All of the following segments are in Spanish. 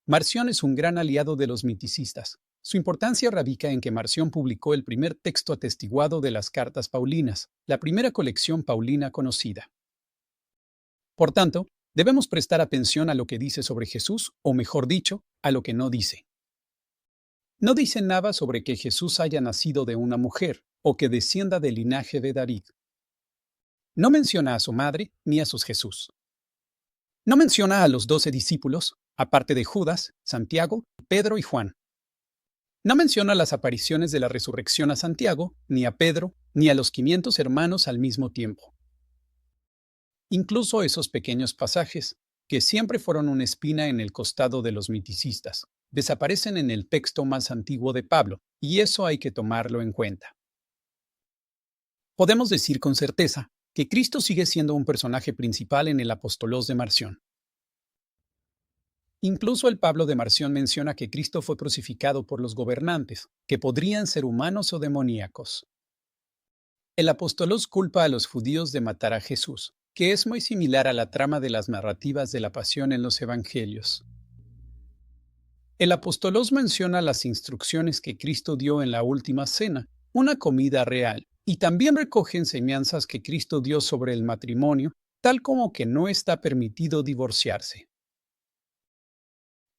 Marción es un gran aliado de los miticistas. Su importancia radica en que Marción publicó el primer texto atestiguado de las cartas paulinas, la primera colección paulina conocida. Por tanto, debemos prestar atención a lo que dice sobre Jesús, o mejor dicho, a lo que no dice. No dice nada sobre que Jesús haya nacido de una mujer, o que descienda del linaje de David. No menciona a su madre ni a sus Jesús. No menciona a los 12 discípulos, aparte de Judas, Santiago, Pedro y Juan. No menciona las apariciones de la resurrección a Santiago, ni a Pedro, ni a los 500 hermanos al mismo tiempo. Incluso esos pequeños pasajes, que siempre fueron una espina en el costado de los miticistas, desaparecen en el texto más antiguo de Pablo, y eso hay que tomarlo en cuenta. Podemos decir con certeza que Cristo sigue siendo un personaje principal en el Apostolos de Marción. Incluso el Pablo de Marción menciona que Cristo fue crucificado por los gobernantes, que podrían ser humanos o demoníacos. El Apostolos culpa a los judíos de matar a Jesús, que es muy similar a la trama de las narrativas de la pasión en los evangelios. El Apostolos menciona las instrucciones que Cristo dio en la última cena, una comida real, y también recoge enseñanzas que Cristo dio sobre el matrimonio, tal como que no está permitido divorciarse.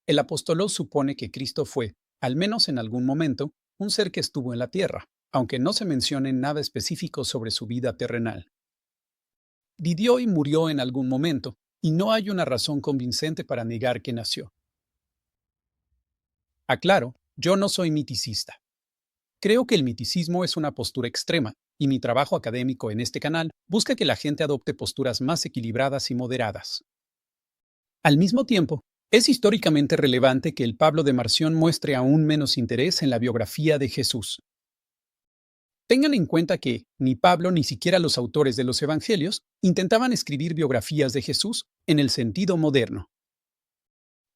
El Apostolos supone que Cristo fue, al menos en algún momento, un ser que estuvo en la tierra, aunque no se mencione nada específico sobre su vida terrenal. Vivió y murió en algún momento, y no hay una razón convincente para negar que nació. Aclaro, yo no soy miticista. Creo que el miticismo es una postura extrema, y mi trabajo académico en este canal busca que la gente adopte posturas más equilibradas y moderadas. Al mismo tiempo, es históricamente relevante que el Pablo de Marción muestre aún menos interés en la biografía de Jesús. Tengan en cuenta que ni Pablo ni siquiera los autores de los Evangelios intentaban escribir biografías de Jesús en el sentido moderno.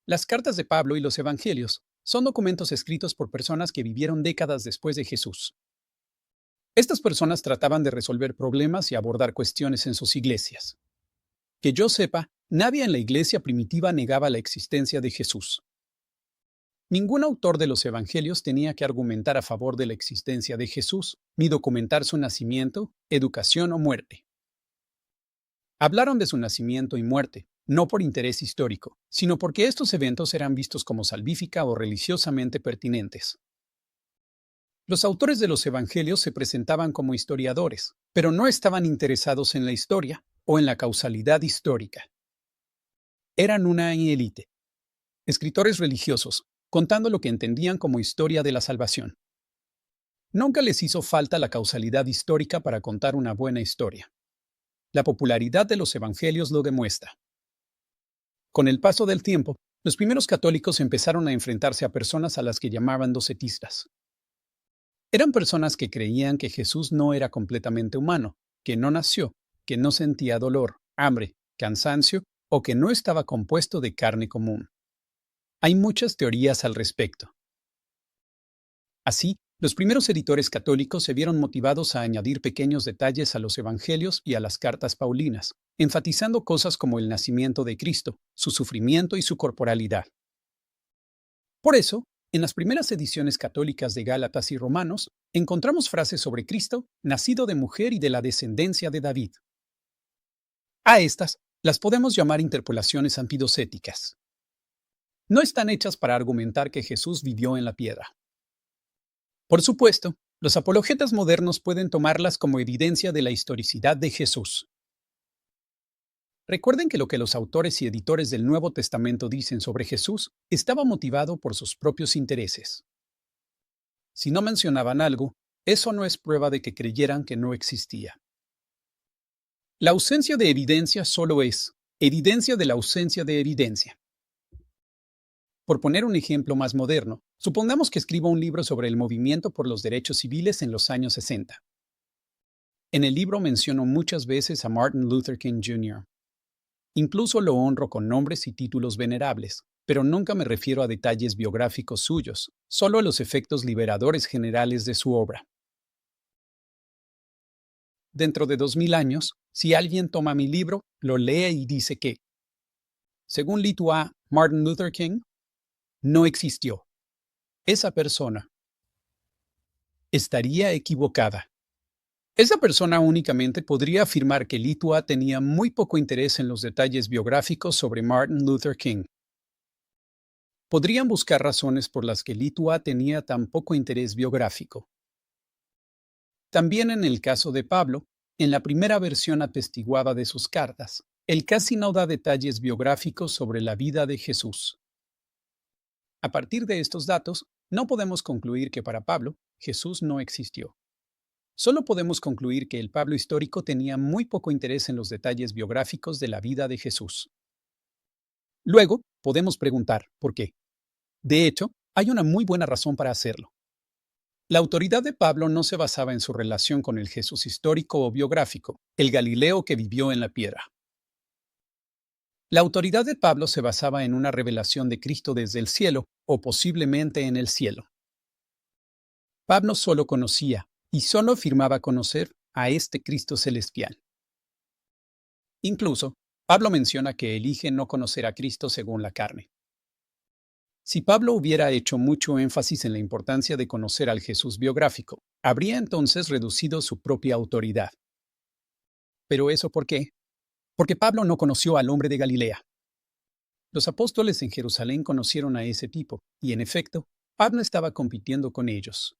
Las cartas de Pablo y los Evangelios son documentos escritos por personas que vivieron décadas después de Jesús. Estas personas trataban de resolver problemas y abordar cuestiones en sus iglesias. Que yo sepa, nadie en la iglesia primitiva negaba la existencia de Jesús. Ningún autor de los Evangelios tenía que argumentar a favor de la existencia de Jesús, ni documentar su nacimiento, educación o muerte. Hablaron de su nacimiento y muerte, no por interés histórico, sino porque estos eventos eran vistos como salvífica o religiosamente pertinentes. Los autores de los Evangelios se presentaban como historiadores, pero no estaban interesados en la historia o en la causalidad histórica. Eran una élite, escritores religiosos, contando lo que entendían como historia de la salvación. Nunca les hizo falta la causalidad histórica para contar una buena historia. La popularidad de los evangelios lo demuestra. Con el paso del tiempo, los primeros católicos empezaron a enfrentarse a personas a las que llamaban docetistas. Eran personas que creían que Jesús no era completamente humano, que no nació, que no sentía dolor, hambre, cansancio o que no estaba compuesto de carne común. Hay muchas teorías al respecto. Así, los primeros editores católicos se vieron motivados a añadir pequeños detalles a los evangelios y a las cartas paulinas, enfatizando cosas como el nacimiento de Cristo, su sufrimiento y su corporalidad. Por eso, en las primeras ediciones católicas de Gálatas y Romanos, encontramos frases sobre Cristo, nacido de mujer y de la descendencia de David. A estas las podemos llamar interpolaciones antidocéticas. No están hechas para argumentar que Jesús vivió en la piedra. Por supuesto, los apologetas modernos pueden tomarlas como evidencia de la historicidad de Jesús. Recuerden que lo que los autores y editores del Nuevo Testamento dicen sobre Jesús estaba motivado por sus propios intereses. Si no mencionaban algo, eso no es prueba de que creyeran que no existía. La ausencia de evidencia solo es evidencia de la ausencia de evidencia. Por poner un ejemplo más moderno, supongamos que escribo un libro sobre el movimiento por los derechos civiles en los años 60. En el libro menciono muchas veces a Martin Luther King Jr. Incluso lo honro con nombres y títulos venerables, pero nunca me refiero a detalles biográficos suyos, solo a los efectos liberadores generales de su obra. Dentro de 2000 años, si alguien toma mi libro, lo lee y dice que, según Litu A. Martin Luther King, no existió. Esa persona estaría equivocada. Esa persona únicamente podría afirmar que Litua tenía muy poco interés en los detalles biográficos sobre Martin Luther King. Podrían buscar razones por las que Litua tenía tan poco interés biográfico. También en el caso de Pablo, en la primera versión atestiguada de sus cartas, él casi no da detalles biográficos sobre la vida de Jesús. A partir de estos datos, no podemos concluir que para Pablo, Jesús no existió. Solo podemos concluir que el Pablo histórico tenía muy poco interés en los detalles biográficos de la vida de Jesús. Luego, podemos preguntar por qué. De hecho, hay una muy buena razón para hacerlo. La autoridad de Pablo no se basaba en su relación con el Jesús histórico o biográfico, el Galileo que vivió en la piedra. La autoridad de Pablo se basaba en una revelación de Cristo desde el cielo, o posiblemente en el cielo. Pablo solo conocía, y solo afirmaba conocer, a este Cristo celestial. Incluso, Pablo menciona que elige no conocer a Cristo según la carne. Si Pablo hubiera hecho mucho énfasis en la importancia de conocer al Jesús biográfico, habría entonces reducido su propia autoridad. ¿Pero eso por qué? Porque Pablo no conoció al hombre de Galilea. Los apóstoles en Jerusalén conocieron a ese tipo, y en efecto, Pablo estaba compitiendo con ellos.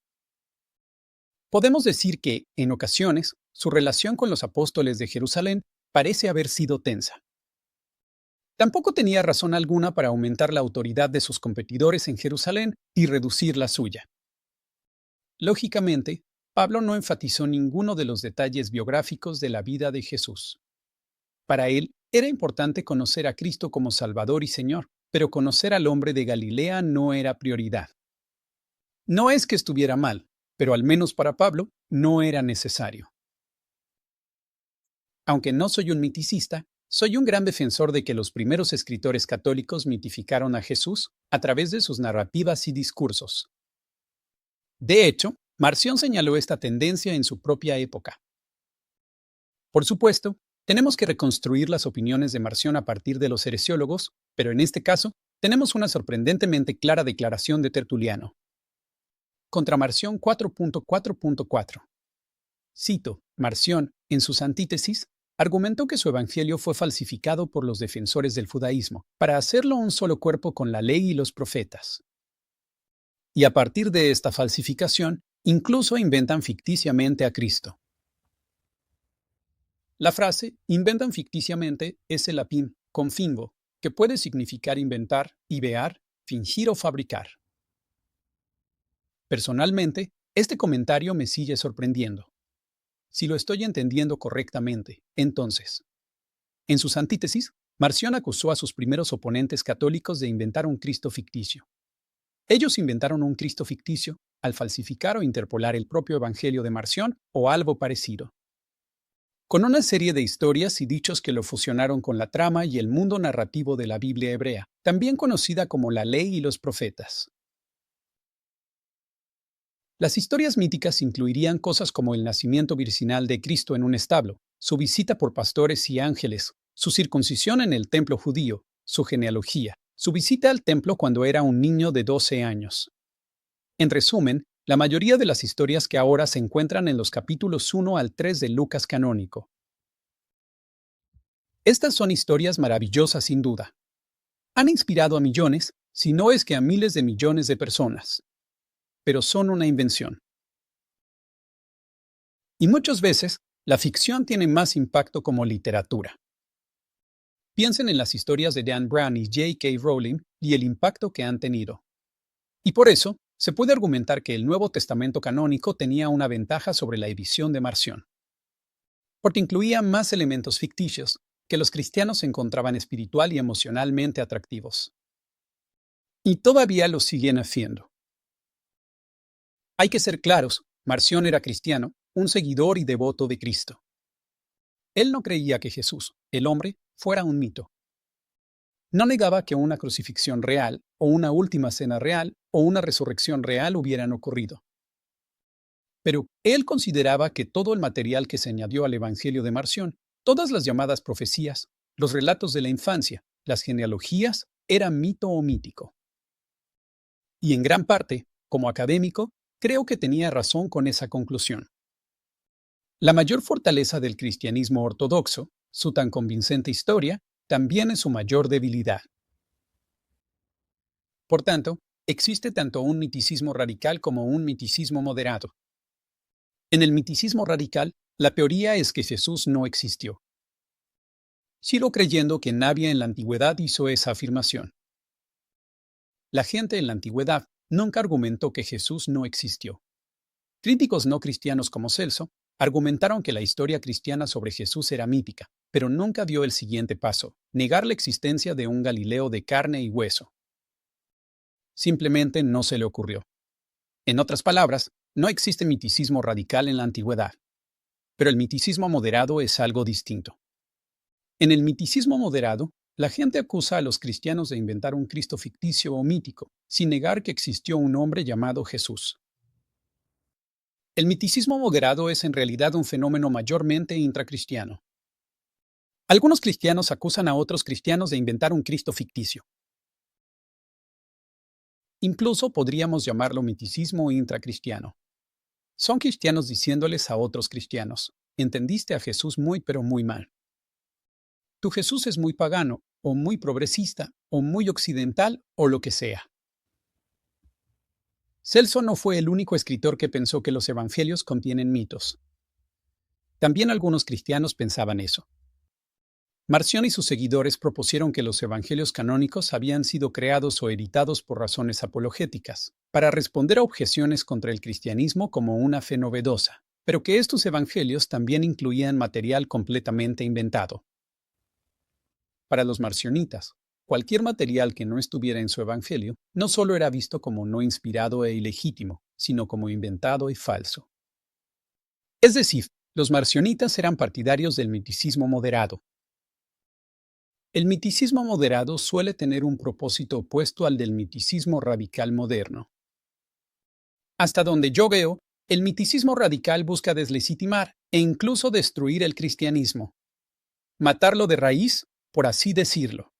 Podemos decir que, en ocasiones, su relación con los apóstoles de Jerusalén parece haber sido tensa. Tampoco tenía razón alguna para aumentar la autoridad de sus competidores en Jerusalén y reducir la suya. Lógicamente, Pablo no enfatizó ninguno de los detalles biográficos de la vida de Jesús. Para él, era importante conocer a Cristo como Salvador y Señor, pero conocer al hombre de Galilea no era prioridad. No es que estuviera mal, pero al menos para Pablo, no era necesario. Aunque no soy un miticista, soy un gran defensor de que los primeros escritores católicos mitificaron a Jesús a través de sus narrativas y discursos. De hecho, Marción señaló esta tendencia en su propia época. Por supuesto, tenemos que reconstruir las opiniones de Marción a partir de los heresiólogos, pero en este caso, tenemos una sorprendentemente clara declaración de Tertuliano. Contra Marción 4.4.4. Cito, Marción, en sus antítesis, argumentó que su evangelio fue falsificado por los defensores del judaísmo, para hacerlo un solo cuerpo con la ley y los profetas. Y a partir de esta falsificación, incluso inventan ficticiamente a Cristo. La frase inventan ficticiamente es el latín confingo, que puede significar inventar, idear, fingir o fabricar. Personalmente, este comentario me sigue sorprendiendo. Si lo estoy entendiendo correctamente, entonces, en sus antítesis, Marción acusó a sus primeros oponentes católicos de inventar un Cristo ficticio. Ellos inventaron un Cristo ficticio al falsificar o interpolar el propio Evangelio de Marción o algo parecido, con una serie de historias y dichos que lo fusionaron con la trama y el mundo narrativo de la Biblia hebrea, también conocida como la Ley y los Profetas. Las historias míticas incluirían cosas como el nacimiento virginal de Cristo en un establo, su visita por pastores y ángeles, su circuncisión en el templo judío, su genealogía, su visita al templo cuando era un niño de 12 años. En resumen, la mayoría de las historias que ahora se encuentran en los capítulos 1 al 3 de Lucas canónico. Estas son historias maravillosas sin duda. Han inspirado a millones, si no es que a miles de millones de personas. Pero son una invención. Y muchas veces, la ficción tiene más impacto como literatura. Piensen en las historias de Dan Brown y J.K. Rowling y el impacto que han tenido. Y por eso, se puede argumentar que el Nuevo Testamento canónico tenía una ventaja sobre la edición de Marción, porque incluía más elementos ficticios que los cristianos encontraban espiritual y emocionalmente atractivos. Y todavía lo siguen haciendo. Hay que ser claros, Marción era cristiano, un seguidor y devoto de Cristo. Él no creía que Jesús, el hombre, fuera un mito. No negaba que una crucifixión real, o una última cena real, o una resurrección real hubieran ocurrido. Pero él consideraba que todo el material que se añadió al Evangelio de Marción, todas las llamadas profecías, los relatos de la infancia, las genealogías, era mito o mítico. Y en gran parte, como académico, creo que tenía razón con esa conclusión. La mayor fortaleza del cristianismo ortodoxo, su tan convincente historia, también es su mayor debilidad. Por tanto, existe tanto un miticismo radical como un miticismo moderado. En el miticismo radical, la teoría es que Jesús no existió. Sigo creyendo que nadie en la antigüedad hizo esa afirmación. La gente en la antigüedad nunca argumentó que Jesús no existió. Críticos no cristianos como Celso argumentaron que la historia cristiana sobre Jesús era mítica, pero nunca dio el siguiente paso, negar la existencia de un Galileo de carne y hueso. Simplemente no se le ocurrió. En otras palabras, no existe miticismo radical en la antigüedad, pero el miticismo moderado es algo distinto. En el miticismo moderado, la gente acusa a los cristianos de inventar un Cristo ficticio o mítico, sin negar que existió un hombre llamado Jesús. El miticismo moderado es en realidad un fenómeno mayormente intracristiano. Algunos cristianos acusan a otros cristianos de inventar un Cristo ficticio. Incluso podríamos llamarlo miticismo intracristiano. Son cristianos diciéndoles a otros cristianos, entendiste a Jesús muy pero muy mal. Tu Jesús es muy pagano, o muy progresista, o muy occidental, o lo que sea. Celso no fue el único escritor que pensó que los evangelios contienen mitos. También algunos cristianos pensaban eso. Marción y sus seguidores propusieron que los evangelios canónicos habían sido creados o editados por razones apologéticas, para responder a objeciones contra el cristianismo como una fe novedosa, pero que estos evangelios también incluían material completamente inventado. Para los marcionitas, cualquier material que no estuviera en su evangelio no solo era visto como no inspirado e ilegítimo, sino como inventado y falso. Es decir, los marcionitas eran partidarios del miticismo moderado. El miticismo moderado suele tener un propósito opuesto al del miticismo radical moderno. Hasta donde yo veo, el miticismo radical busca deslegitimar e incluso destruir el cristianismo. Matarlo de raíz, por así decirlo.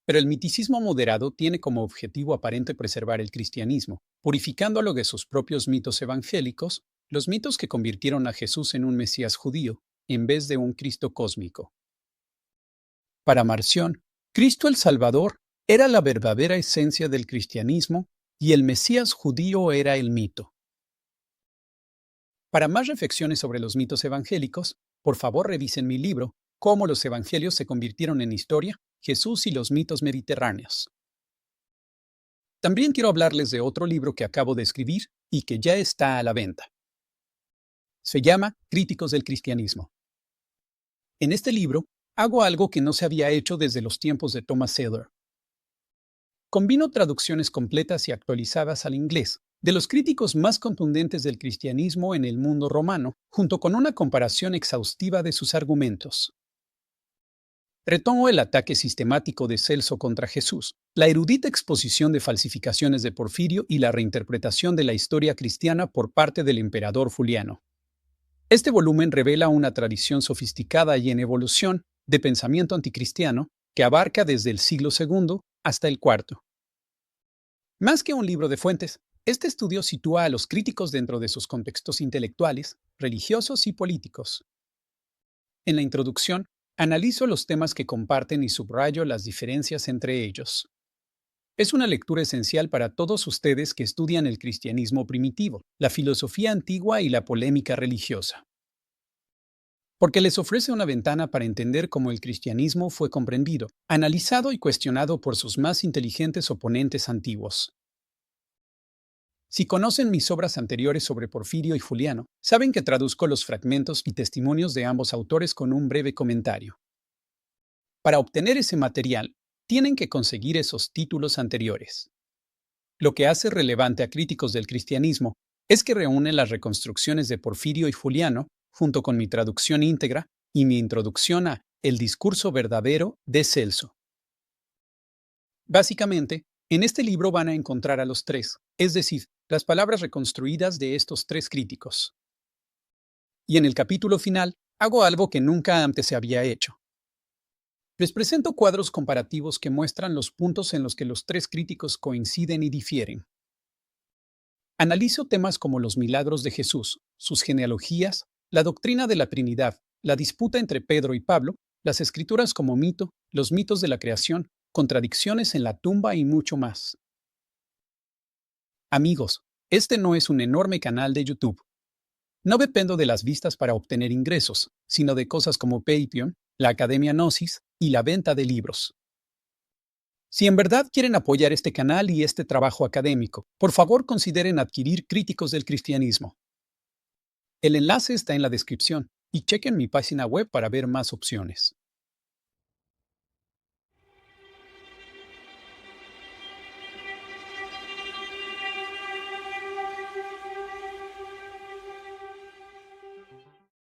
Pero el miticismo moderado tiene como objetivo aparente preservar el cristianismo, purificándolo de sus propios mitos evangélicos, los mitos que convirtieron a Jesús en un Mesías judío, en vez de un Cristo cósmico. Para Marción, Cristo el Salvador era la verdadera esencia del cristianismo y el Mesías judío era el mito. Para más reflexiones sobre los mitos evangélicos, por favor revisen mi libro, Cómo los evangelios se convirtieron en historia, Jesús y los mitos mediterráneos. También quiero hablarles de otro libro que acabo de escribir y que ya está a la venta. Se llama Críticos del Cristianismo. En este libro, hago algo que no se había hecho desde los tiempos de Thomas Seyler. Combino traducciones completas y actualizadas al inglés de los críticos más contundentes del cristianismo en el mundo romano, junto con una comparación exhaustiva de sus argumentos. Retomo el ataque sistemático de Celso contra Jesús, la erudita exposición de falsificaciones de Porfirio y la reinterpretación de la historia cristiana por parte del emperador Juliano. Este volumen revela una tradición sofisticada y en evolución de pensamiento anticristiano que abarca desde el siglo II hasta el IV. Más que un libro de fuentes, este estudio sitúa a los críticos dentro de sus contextos intelectuales, religiosos y políticos. En la introducción, analizo los temas que comparten y subrayo las diferencias entre ellos. Es una lectura esencial para todos ustedes que estudian el cristianismo primitivo, la filosofía antigua y la polémica religiosa. Porque les ofrece una ventana para entender cómo el cristianismo fue comprendido, analizado y cuestionado por sus más inteligentes oponentes antiguos. Si conocen mis obras anteriores sobre Porfirio y Juliano, saben que traduzco los fragmentos y testimonios de ambos autores con un breve comentario. Para obtener ese material, tienen que conseguir esos títulos anteriores. Lo que hace relevante a críticos del cristianismo es que reúne las reconstrucciones de Porfirio y Juliano, junto con mi traducción íntegra y mi introducción a El discurso verdadero de Celso. Básicamente, en este libro van a encontrar a los tres, es decir, las palabras reconstruidas de estos tres críticos. Y en el capítulo final, hago algo que nunca antes se había hecho. Les presento cuadros comparativos que muestran los puntos en los que los tres críticos coinciden y difieren. Analizo temas como los milagros de Jesús, sus genealogías, la doctrina de la Trinidad, la disputa entre Pedro y Pablo, las escrituras como mito, los mitos de la creación, contradicciones en la tumba y mucho más. Amigos, este no es un enorme canal de YouTube. No dependo de las vistas para obtener ingresos, sino de cosas como Patreon, la Academia Gnosis y la venta de libros. Si en verdad quieren apoyar este canal y este trabajo académico, por favor consideren adquirir Críticos del Cristianismo. El enlace está en la descripción y chequen mi página web para ver más opciones.